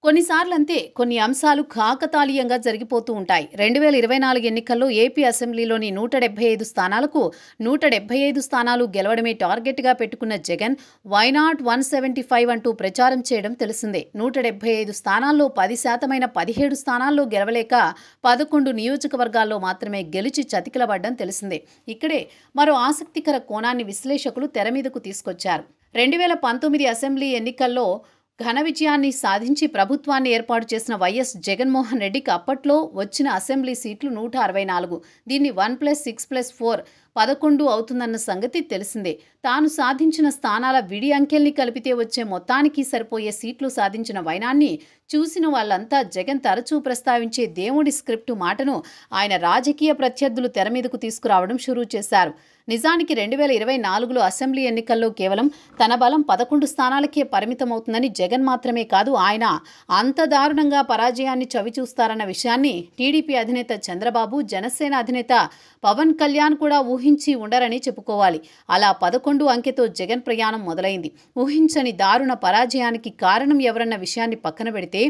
కొన్నిసార్లంతే కొన్ని అంశాలు కాకతాళీయంగా జరిగిపోతూ ఉంటాయి. 2024 ఎన్నికల్లో ఏపీ అసెంబ్లీలోని 175 స్థానాలకు 175 స్థానాలు గెలవడమే టార్గెట్గా పెట్టుకున్న జగన్ వైనాట్ 175 అంటూ ప్రచారం చేయడం తెలిసిందే. 175 స్థానాల్లో 10% 17 స్థానాల్లో గెలవలేక 11 నియోజకవర్గాల్లో మాత్రమే గెలిచి చతికిలబడ్డం తెలిసిందే. ఇక్కడే మరో ఆసక్తికర కోణాన్ని విశ్లేషకులు తెరమీదకు తీసుకొచ్చారు. 2019 అసెంబ్లీ ఎన్నికల్లో ఘన విజయాన్ని సాధించి ప్రభుత్వాన్ని ఏర్పాటు చేసిన వైఎస్ జగన్మోహన్ రెడ్డికి అప్పట్లో వచ్చిన అసెంబ్లీ సీట్లు 164. దీన్ని 1+6+4 11 అవుతుందన్న సంగతి తెలిసిందే. తాను సాధించిన స్థానాల విడి అంకెల్ని కలిపితే వచ్చే మొత్తానికి సరిపోయే సీట్లు సాధించిన వైనాన్ని చూసిన వాళ్ళంతా జగన్ తరచూ ప్రస్తావించే దేవుడి స్క్రిప్టు మాటను ఆయన రాజకీయ ప్రత్యర్థులు తెరమీదకు తీసుకురావడం షురూ చేశారు. నిజానికి 2024లో అసెంబ్లీ ఎన్నికల్లో కేవలం తన బలం 11 స్థానాలకే పరిమితమవుతుందని జగన్ మాత్రమే కాదు, ఆయన అంత దారుణంగా పరాజయాన్ని చవిచూస్తారన్న విషయాన్ని టీడీపీ అధినేత చంద్రబాబు, జనసేన అధినేత పవన్ కళ్యాణ్ కూడా ఊహించి ఉండరని చెప్పుకోవాలి. అలా 11 అంకెతో జగన్ ప్రయాణం మొదలైంది. ఊహించని దారుణ పరాజయానికి కారణం ఎవరన్న విషయాన్ని పక్కన పెడితే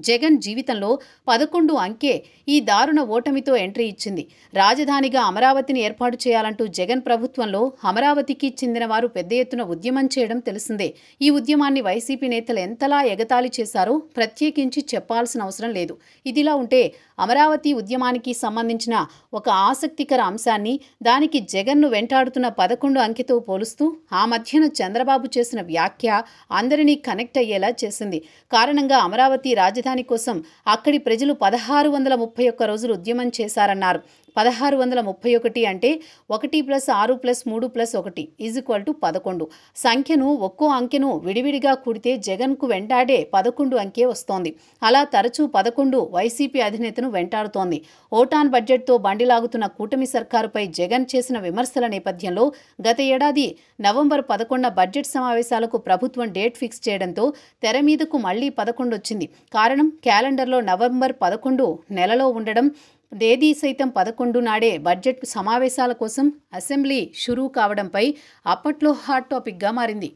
జగన్ జీవితంలో 11 అంకె ఈ దారుణ ఓటమితో ఎంట్రీ ఇచ్చింది. రాజధానిగా అమరావతిని ఏర్పాటు చేయాలంటూ జగన్ ప్రభుత్వంలో అమరావతికి చెందిన వారు పెద్ద ఎత్తున ఉద్యమం చేయడం తెలిసిందే. ఈ ఉద్యమాన్ని వైసీపీ నేతలు ఎంతలా ఎగతాళి చేశారో ప్రత్యేకించి చెప్పాల్సిన అవసరం లేదు. ఇదిలా ఉంటే అమరావతి ఉద్యమానికి సంబంధించిన ఒక ఆసక్తికర అంశాన్ని, దానికి జగన్ను వెంటాడుతున్న 11 అంకెతో పోలుస్తూ ఆ మధ్యన చంద్రబాబు చేసిన వ్యాఖ్య అందరినీ కనెక్ట్ అయ్యేలా చేసింది. కారణంగా అమరావతి రాజధాని కోసం అక్కడి ప్రజలు 1631 రోజులు ఉద్యమం చేశారన్నారు. 1631 అంటే 1+6+3+1 =11. సంఖ్యను ఒక్కో అంకెను విడివిడిగా కూడితే జగన్కు వెంటాడే 11 అంకె వస్తోంది. అలా తరచూ 11 వైసీపీ అధినేతను వెంటాడుతోంది. ఓటాన్ బడ్జెట్తో బండిలాగుతున్న కూటమి సర్కారుపై జగన్ చేసిన విమర్శల నేపథ్యంలో గత ఏడాది నవంబర్ 11 బడ్జెట్ సమావేశాలకు ప్రభుత్వం డేట్ ఫిక్స్ చేయడంతో తెర మీదకు మళ్లీ 11 వచ్చింది. కారణం క్యాలెండర్లో నవంబర్ 11 నెలలో ఉండడం. తేదీ సైతం 11 నాడే బడ్జెట్ సమావేశాల కోసం అసెంబ్లీ షురూ కావడంపై అప్పట్లో హాట్ టాపిక్గా మారింది.